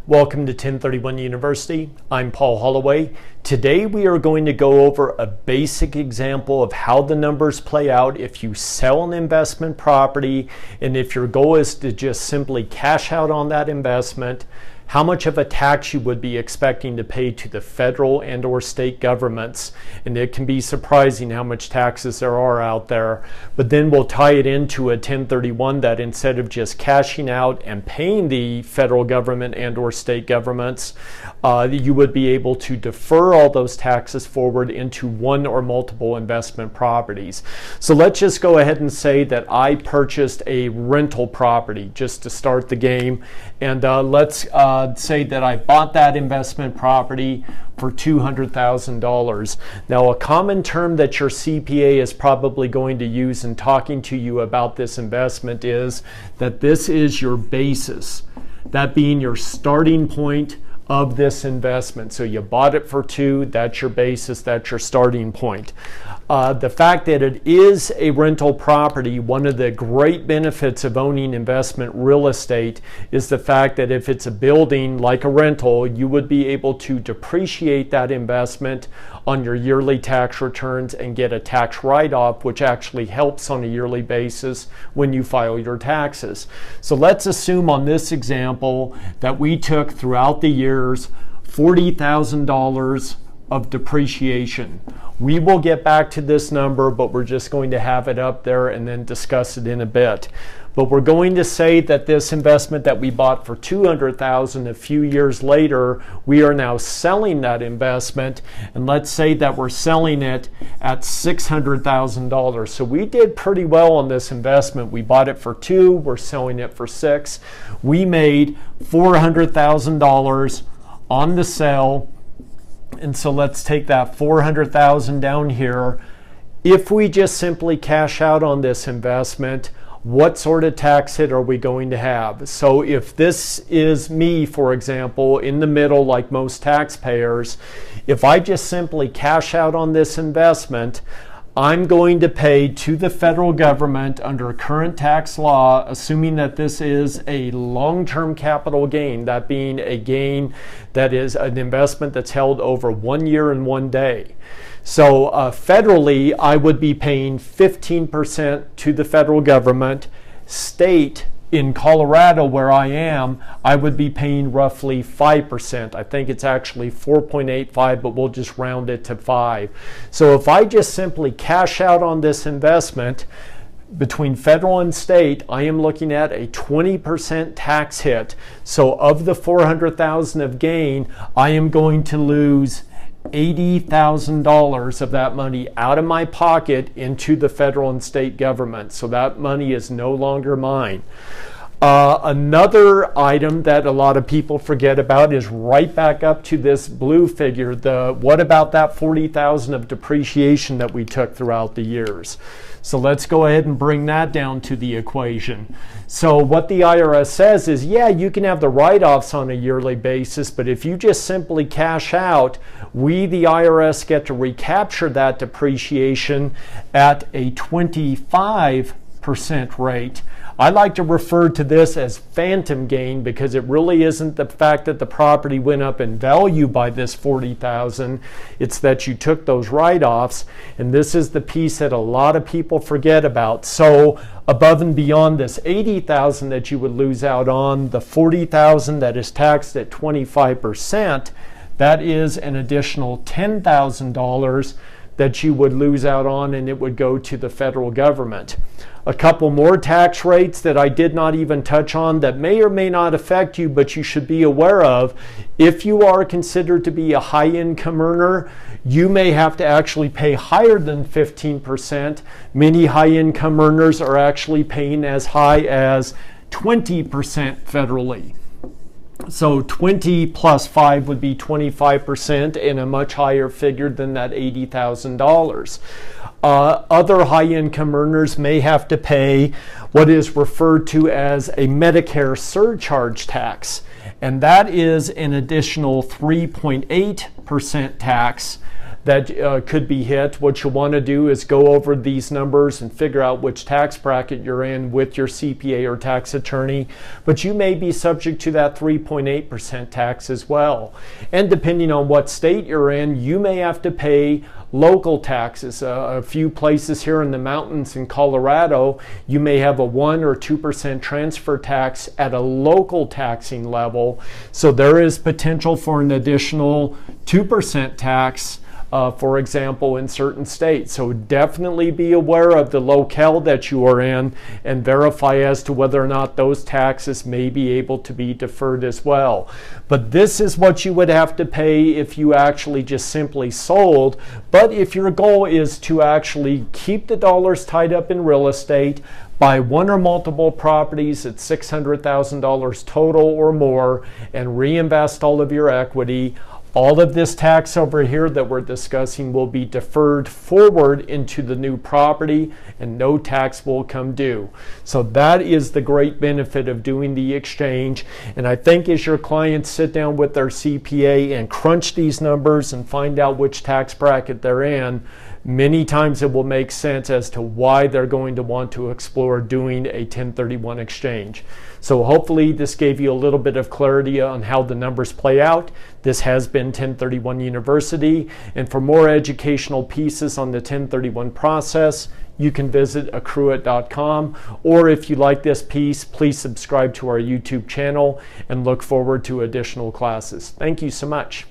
Welcome to 1031 University. I'm Paul Holloway. Today we are going to go over a basic example of how the numbers play out if you sell an investment property and if your goal is to just simply cash out on that investment, how much of a tax you would be expecting to pay to the federal and or state governments. And it can be surprising how much taxes there are out there. But then we'll tie it into a 1031 that instead of just cashing out and paying the federal government and or state governments, you would be able to defer all those taxes forward into one or multiple investment properties. So let's just go ahead and say that I purchased a rental property just to start the game. And let's say that I bought that investment property for $200,000. Now, a common term that your CPA is probably going to use in talking to you about this investment is that this is your basis, that being your starting point of this investment. So you bought it for $2, that's your basis, that's your starting point. The fact that it is a rental property, one of the great benefits of owning investment real estate is the fact that if it's a building like a rental, you would be able to depreciate that investment on your yearly tax returns and get a tax write-off, which actually helps on a yearly basis when you file your taxes. So let's assume on this example that we took throughout the years $40,000 of depreciation. We will get back to this number, but we're just going to have it up there and then discuss it in a bit. But we're going to say that this investment that we bought for $200,000 a few years later, we are now selling that investment, and let's say that we're selling it at $600,000. So we did pretty well on this investment. We bought it for $2, we're selling it for $6. We made $400,000 on the sale. And so let's take that $400,000 down here. If we just simply cash out on this investment, what sort of tax hit are we going to have? So if this is me, for example, in the middle like most taxpayers, if I just simply cash out on this investment, I'm going to pay to the federal government under current tax law, assuming that this is a long-term capital gain, that being a gain that is an investment that's held over 1 year and 1 day. So federally, I would be paying 15% to the federal government. State, in Colorado, where I am, I would be paying roughly 5%. I think it's actually 4.85, but we'll just round it to 5. So if I just simply cash out on this investment, between federal and state, I am looking at a 20% tax hit. So of the $400,000 of gain, I am going to lose $80,000 of that money out of my pocket into the federal and state government. So that money is no longer mine. Another item that a lot of people forget about is right back up to this blue figure. What about that $40,000 of depreciation that we took throughout the years? So let's go ahead and bring that down to the equation. So what the IRS says is, yeah, you can have the write-offs on a yearly basis, but if you just simply cash out, we, the IRS, get to recapture that depreciation at a 25% rate. I like to refer to this as phantom gain because it really isn't the fact that the property went up in value by this $40,000. It's that you took those write-offs, and this is the piece that a lot of people forget about. So above and beyond this $80,000 that you would lose out on, the $40,000 that is taxed at 25%, that is an additional $10,000 that you would lose out on, and it would go to the federal government. A couple more tax rates that I did not even touch on that may or may not affect you, but you should be aware of. If you are considered to be a high income earner, you may have to actually pay higher than 15%. Many high income earners are actually paying as high as 20% federally. So 20 plus 5 would be 25% and a much higher figure than that $80,000. Other high-income earners may have to pay what is referred to as a Medicare Surcharge Tax, and that is an additional 3.8% tax that could be hit. What you'll want to do is go over these numbers and figure out which tax bracket you're in with your CPA or tax attorney, but you may be subject to that 3.8% tax as well. And depending on what state you're in, you may have to pay local taxes. A few places here in the mountains in Colorado, you may have a 1 or 2% transfer tax at a local taxing level. So there is potential for an additional 2% tax, for example, in certain states. So definitely be aware of the locale that you are in and verify as to whether or not those taxes may be able to be deferred as well. But this is what you would have to pay if you actually just simply sold. But if your goal is to actually keep the dollars tied up in real estate, buy one or multiple properties at $600,000 total or more, and reinvest all of your equity, all of this tax over here that we're discussing will be deferred forward into the new property and no tax will come due. So that is the great benefit of doing the exchange. And I think as your clients sit down with their CPA and crunch these numbers and find out which tax bracket they're in, many times it will make sense as to why they're going to want to explore doing a 1031 exchange. So hopefully this gave you a little bit of clarity on how the numbers play out. This has been 1031 University, and for more educational pieces on the 1031 process, you can visit accruit.com, or if you like this piece, please subscribe to our YouTube channel and look forward to additional classes. Thank you so much.